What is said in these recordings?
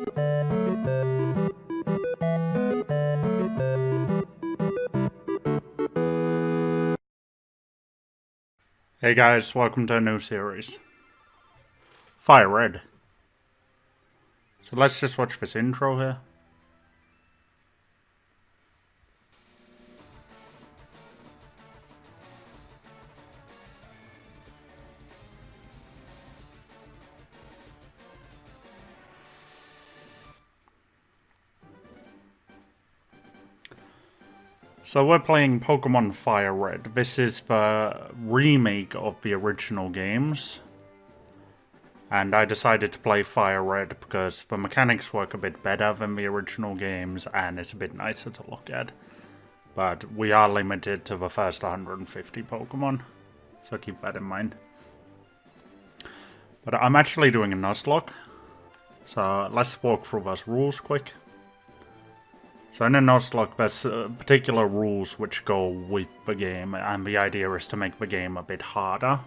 Hey guys, welcome to a new series. Fire Red. So let's just watch this intro here. So we're playing Pokemon Fire Red. This is the remake of the original games. And I decided to play Fire Red because the mechanics work a bit better than the original games and it's a bit nicer to look at. But we are limited to the first 150 Pokemon, so keep that in mind. But I'm actually doing a Nuzlocke, so let's walk through those rules quick. So in a Nuzlocke, there's particular rules which go with the game, and the idea is to make the game a bit harder.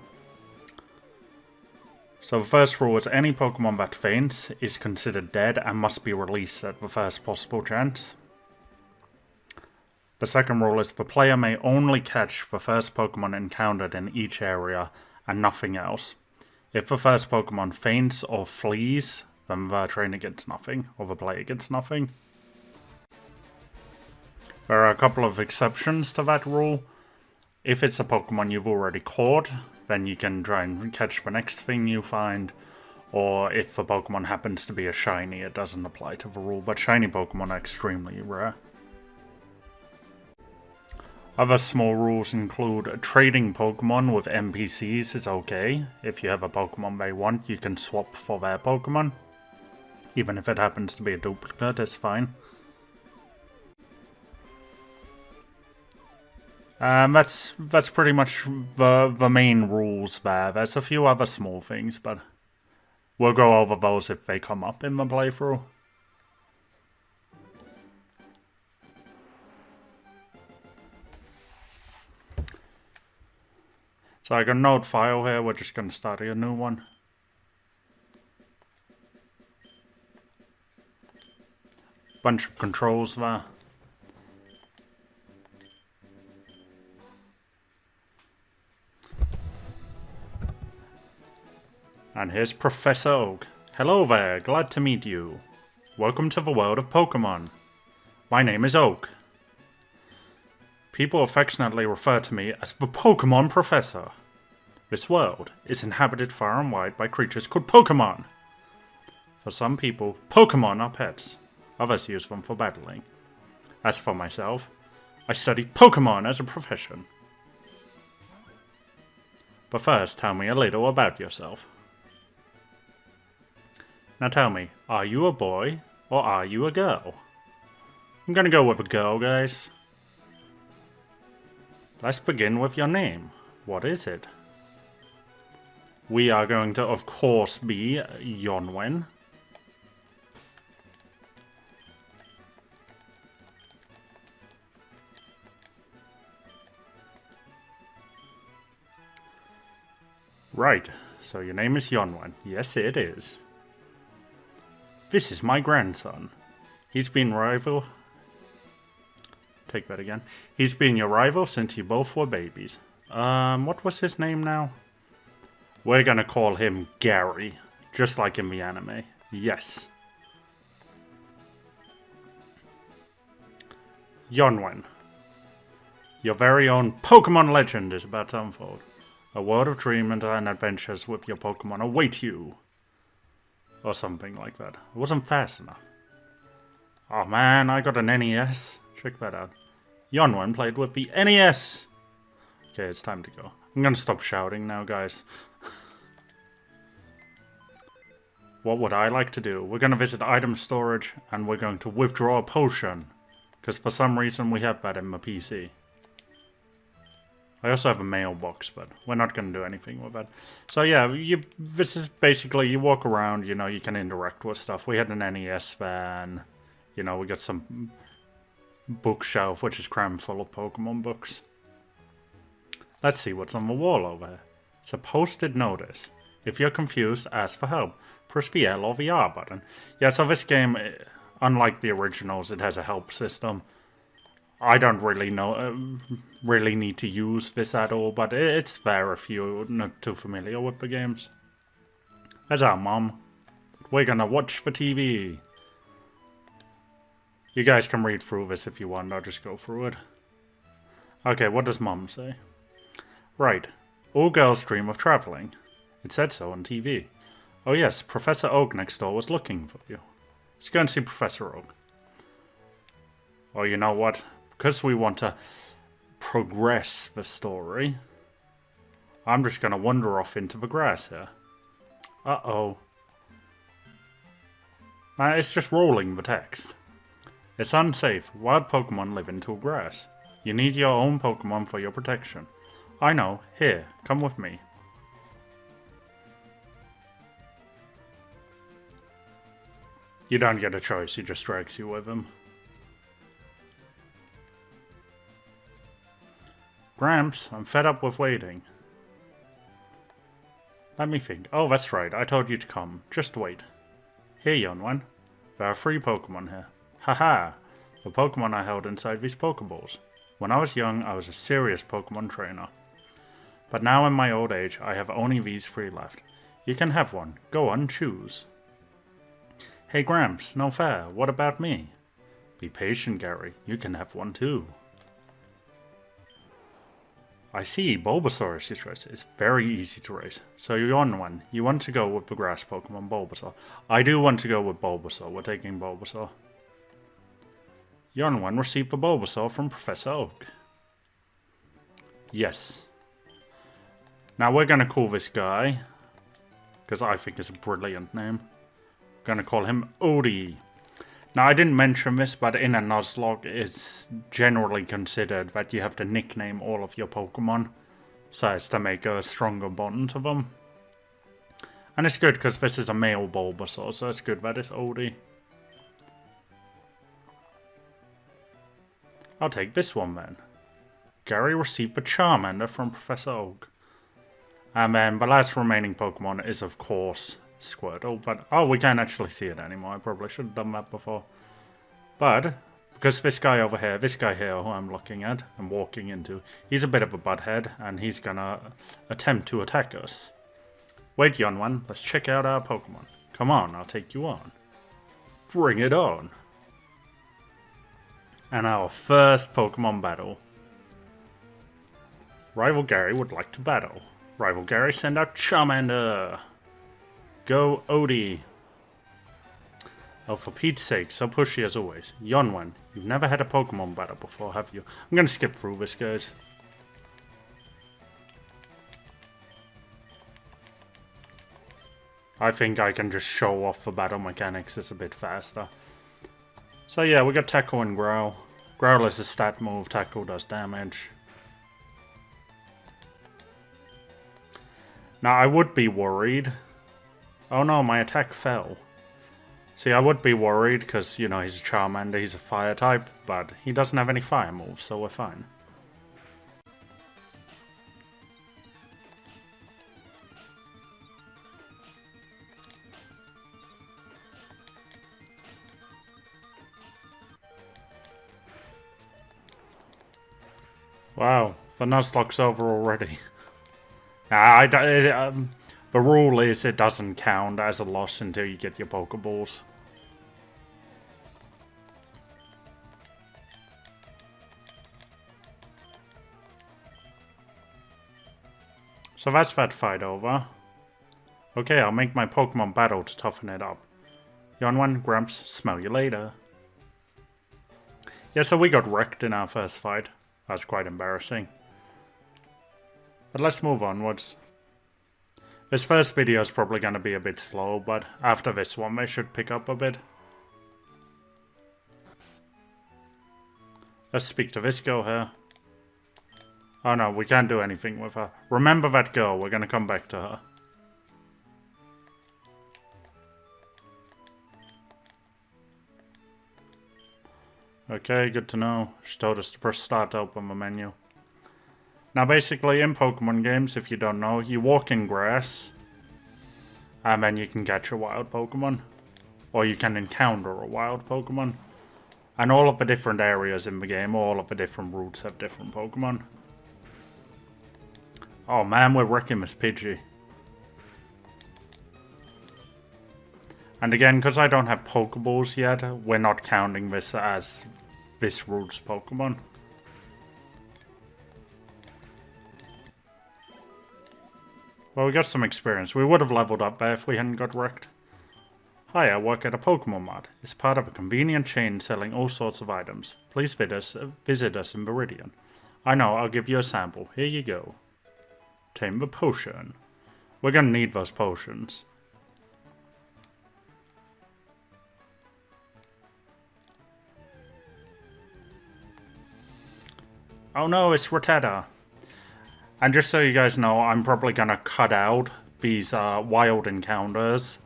So the first rule is any Pokemon that faints is considered dead and must be released at the first possible chance. The second rule is the player may only catch the first Pokemon encountered in each area and nothing else. If the first Pokemon faints or flees, then the trainer gets nothing, or the player gets nothing. There are a couple of exceptions to that rule. If it's a Pokemon you've already caught, then you can try and catch the next thing you find. Or if the Pokemon happens to be a shiny, it doesn't apply to the rule, but shiny Pokemon are extremely rare. Other small rules include trading Pokemon with NPCs is okay. If you have a Pokemon they want, you can swap for their Pokemon. Even if it happens to be a duplicate, it's fine. That's pretty much the main rules there. There's a few other small things, but we'll go over those if they come up in the playthrough. So I got a node file here, we're just going to start a new one. Bunch of controls there. And here's Professor Oak. Hello there, glad to meet you. Welcome to the world of Pokemon. My name is Oak. People affectionately refer to me as the Pokemon Professor. This world is inhabited far and wide by creatures called Pokemon. For some people, Pokemon are pets. Others use them for battling. As for myself, I study Pokemon as a profession. But first, tell me a little about yourself. Now tell me, are you a boy or are you a girl? I'm gonna go with a girl, guys. Let's begin with your name. What is it? We are going to, of course, be Jonwen. Right, so your name is Jonwen. Yes, it is. This is my grandson. He's been rival... Take that again. He's been your rival since you both were babies. What was his name now? We're gonna call him Gary, just like in the anime. Yes. Jonwen. Your very own Pokemon legend is about to unfold. A world of dreams and adventures with your Pokemon await you. Or something like that. It wasn't fast enough. Oh man, I got an NES. Check that out. Jonwen played with the NES. Okay, it's time to go. I'm gonna stop shouting now, guys. What would I like to do? We're gonna visit item storage and we're going to withdraw a potion. Because for some reason we have that in my PC. I also have a mailbox, but we're not going to do anything with that. So yeah, this is basically, you walk around, you know, you can interact with stuff. We had an NES van, you know, we got some bookshelf, which is crammed full of Pokemon books. Let's see what's on the wall over here. It's a posted notice. If you're confused, ask for help. Press the L or the R button. Yeah, so this game, unlike the originals, it has a help system. I don't really know, really need to use this at all, but it's there if you're not too familiar with the games. There's our mom. We're gonna watch the TV. You guys can read through this if you want, I'll just go through it. Okay, what does mom say? Right. All girls dream of traveling. It said so on TV. Oh yes, Professor Oak next door was looking for you. Let's go and see Professor Oak. Oh, you know what? Because we want to progress the story, I'm just going to wander off into the grass here. Uh-oh. Man, it's just rolling the text. It's unsafe. Wild Pokemon live in tall grass. You need your own Pokemon for your protection. I know. Here, come with me. You don't get a choice, he just drags you with him. Gramps, I'm fed up with waiting. Let me think. Oh, that's right. I told you to come. Just wait. Here, Jonwen. There are 3 Pokemon here. Haha! The Pokemon I held inside these Pokeballs. When I was young, I was a serious Pokemon trainer. But now in my old age, I have only these 3 left. You can have one. Go on, choose. Hey Gramps, no fair. What about me? Be patient, Gary. You can have one too. I see, Bulbasaur is his race. It's very easy to race. So Jonwen, you want to go with the grass Pokemon Bulbasaur. I do want to go with Bulbasaur. We're taking Bulbasaur. Jonwen received the Bulbasaur from Professor Oak. Yes. Now we're going to call this guy, because I think it's a brilliant name. Gonna call him Odie. Now I didn't mention this, but in a Nuzlocke it's generally considered that you have to nickname all of your Pokemon so as to make a stronger bond to them. And it's good because this is a male Bulbasaur, so it's good that it's Odie. I'll take this one then. Gary received a Charmander from Professor Oak. And then the last remaining Pokemon is of course Squirtle, but oh, we can't actually see it anymore. I probably should have done that before. But because this guy over here, this guy here who I'm looking at and walking into, he's a bit of a butthead and he's gonna attempt to attack us. Wait, Jonwen, let's check out our Pokemon. Come on, I'll take you on. Bring it on. And our first Pokemon battle. Rival Gary would like to battle. Rival Gary, send out Charmander. Go, Odie. Oh, for Pete's sake, so pushy as always. Jonwen, you've never had a Pokemon battle before, have you? I'm gonna skip through this, guys. I think I can just show off the battle mechanics, it's a bit faster. So yeah, we got Tackle and Growl. Growl is a stat move, Tackle does damage. Now I would be worried. Oh no, my attack fell. See, I would be worried because, you know, he's a Charmander, he's a fire type, but he doesn't have any fire moves, so we're fine. Wow, the Nuzlocke's over already. The rule is it doesn't count as a loss until you get your Pokeballs. So that's that fight over. Okay, I'll make my Pokemon battle to toughen it up. Jonwen, Gramps, smell you later. Yeah, so we got wrecked in our first fight. That's quite embarrassing. But let's move onwards. This first video is probably going to be a bit slow, but after this one they should pick up a bit. Let's speak to this girl here. Oh no, we can't do anything with her. Remember that girl, we're going to come back to her. Okay, good to know. She told us to press start to open the menu. Now basically in Pokemon games, if you don't know, you walk in grass. And then you can catch a wild Pokemon. Or you can encounter a wild Pokemon. And all of the different areas in the game, all of the different routes have different Pokemon. Oh man, we're wrecking this Pidgey. And again, because I don't have Pokeballs yet, we're not counting this as this route's Pokemon. Well, we got some experience. We would have leveled up there if we hadn't got wrecked. Hi, I work at a Pokemon Mart. It's part of a convenient chain selling all sorts of items. Please visit us in Viridian. I know, I'll give you a sample. Here you go. Tame the potion. We're gonna need those potions. Oh no, it's Rattata. And just so you guys know, I'm probably gonna cut out these wild encounters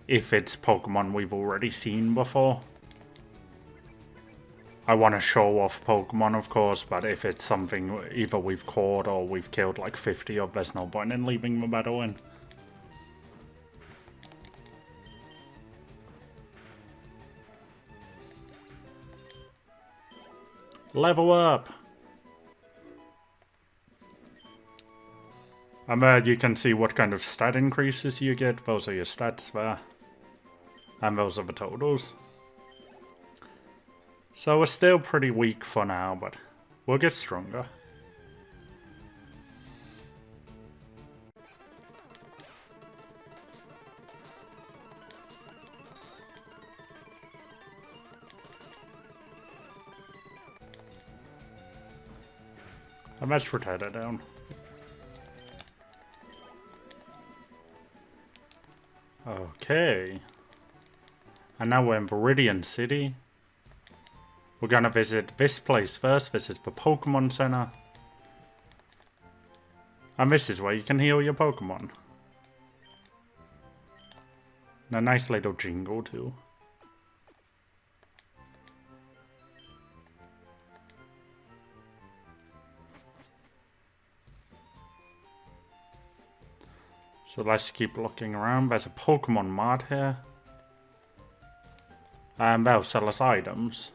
if it's Pokemon we've already seen before. I want to show off Pokemon, of course, but if it's something either we've caught or we've killed like 50 of, there's no point in leaving the battle in. Level up! And you can see what kind of stat increases you get. Those are your stats there. And those are the totals. So we're still pretty weak for now, but we'll get stronger. And let's Rattata down. Okay. And now we're in Viridian City. We're gonna visit this place first. This is the Pokemon Center. And this is where you can heal your Pokemon. And a nice little jingle too. So let's keep looking around. There's a Pokemon Mart here. And they'll sell us items.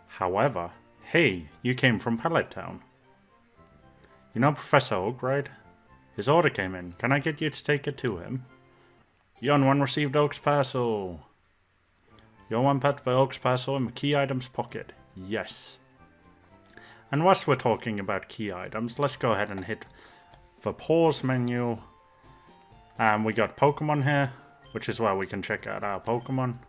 However, hey, you came from Pallet Town. You know Professor Oak, right? His order came in. Can I get you to take it to him? Jonwen received Oak's parcel. Jonwen put the Oak's parcel in the key items pocket. Yes. And whilst we're talking about key items, let's go ahead and hit the pause menu. And we got Pokemon here, which is where we can check out our Pokemon.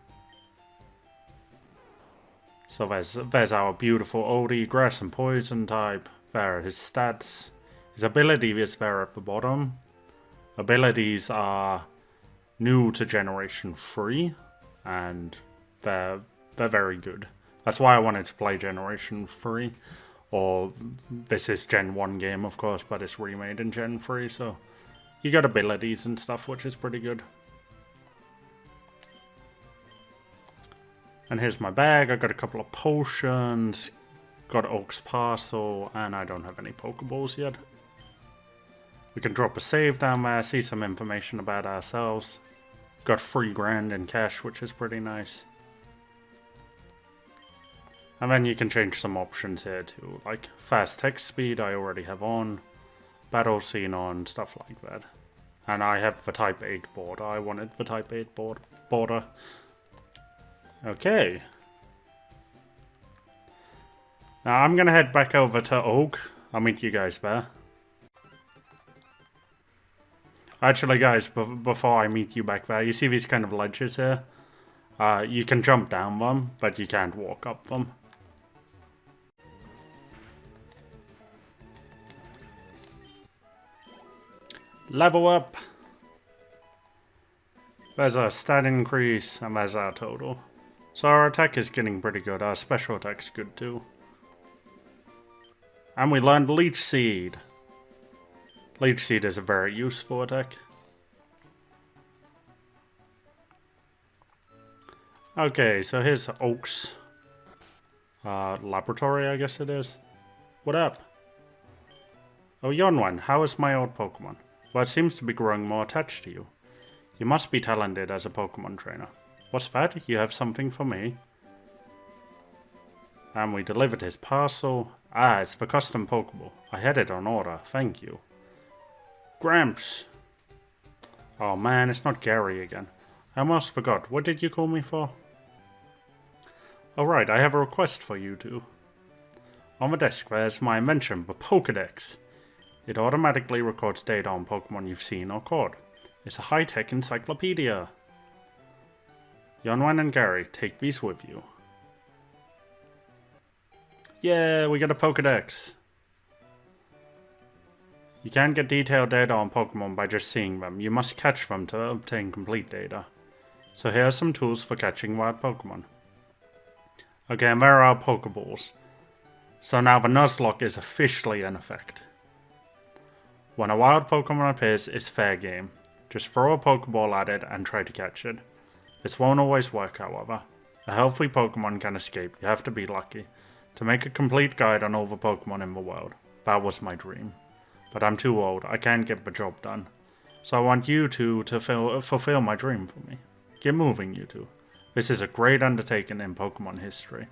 So there's our beautiful oldie, grass and poison type. There are his stats. His ability is there at the bottom. Abilities are new to Generation 3, and they're very good. That's why I wanted to play Generation 3. Or this is Gen 1 game, of course, but it's remade in Gen 3, so you got abilities and stuff, which is pretty good. And here's my bag. I got a couple of potions, got Oak's parcel, and I don't have any Pokeballs yet. We can drop a save down there, see some information about ourselves. Got 3 grand in cash, which is pretty nice. And then you can change some options here too, like fast text speed I already have on, battle scene on, stuff like that. And I have the Type 8 border. I wanted the Type 8 border. Okay. Now I'm gonna head back over to Oak. I'll meet you guys there. Actually guys, before I meet you back there, you see these kind of ledges here? You can jump down them, but you can't walk up them. Level up! There's our stat increase, and there's our total. So our attack is getting pretty good, our special attack's good too. And we learned Leech Seed. Leech Seed is a very useful attack. Okay, so here's Oak's laboratory, I guess it is. What up? Oh, Jonwen, how is my old Pokemon? Well, it seems to be growing more attached to you. You must be talented as a Pokemon trainer. What's that? You have something for me? And we delivered his parcel. Ah, it's the custom Pokeball. I had it on order. Thank you. Gramps! Oh man, it's not Gary again. I almost forgot. What did you call me for? Alright, I have a request for you two. On the desk there's my invention, the Pokedex. It automatically records data on Pokemon you've seen or caught. It's a high-tech encyclopedia. Jonwen and Gary, take these with you. Yeah, we got a Pokedex. You can't get detailed data on Pokemon by just seeing them. You must catch them to obtain complete data. So here are some tools for catching wild Pokemon. Okay, and there are our Pokeballs. So now the Nuzlocke is officially in effect. When a wild Pokemon appears, it's fair game. Just throw a Pokeball at it and try to catch it. This won't always work, however. A healthy Pokemon can escape, you have to be lucky. To make a complete guide on all the Pokemon in the world. That was my dream. But I'm too old, I can't get the job done. So I want you two to fulfill my dream for me. Get moving, you two. This is a great undertaking in Pokemon history.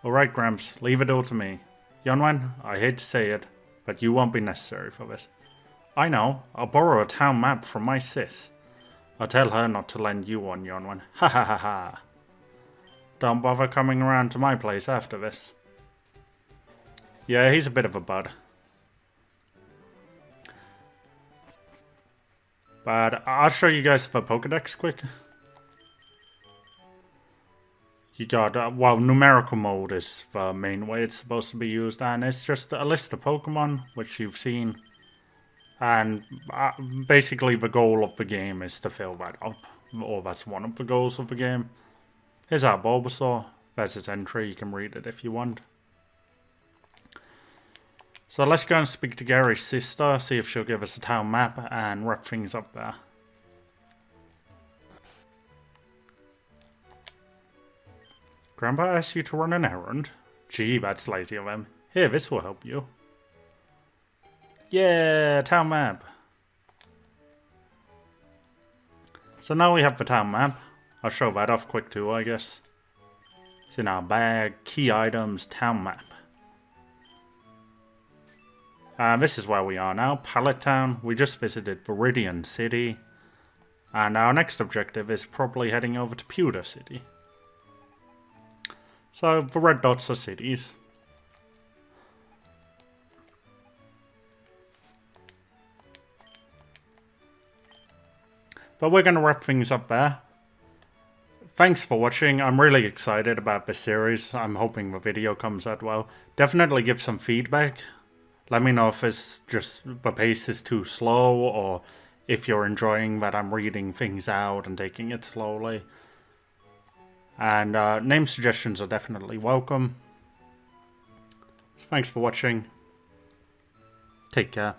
Alright, Gramps, leave it all to me. Jonwen, I hate to say it, but you won't be necessary for this. I know, I'll borrow a town map from my sis. I'll tell her not to lend you one, Jonwen. Ha ha ha ha. Don't bother coming around to my place after this. Yeah, he's a bit of a bud. But I'll show you guys the Pokedex quick. You got, well, numerical mode is the main way it's supposed to be used, and it's just a list of Pokemon, which you've seen. And basically the goal of the game is to fill that up, or that's one of the goals of the game. Here's our Bulbasaur, there's its entry, you can read it if you want. So let's go and speak to Gary's sister, see if she'll give us a town map and wrap things up there. Grandpa asked you to run an errand? Gee, that's lazy of him. Here, this will help you. Yeah, town map. So now we have the town map. I'll show that off quick too, I guess. It's in our bag, key items, town map. This is where we are now, Pallet Town. We just visited Viridian City. And our next objective is probably heading over to Pewter City. So, the red dots are cities. But we're going to wrap things up there. Thanks for watching. I'm really excited about this series. I'm hoping the video comes out well. Definitely give some feedback. Let me know if it's just the pace is too slow, or if you're enjoying that I'm reading things out and taking it slowly. And name suggestions are definitely welcome. Thanks for watching. Take care.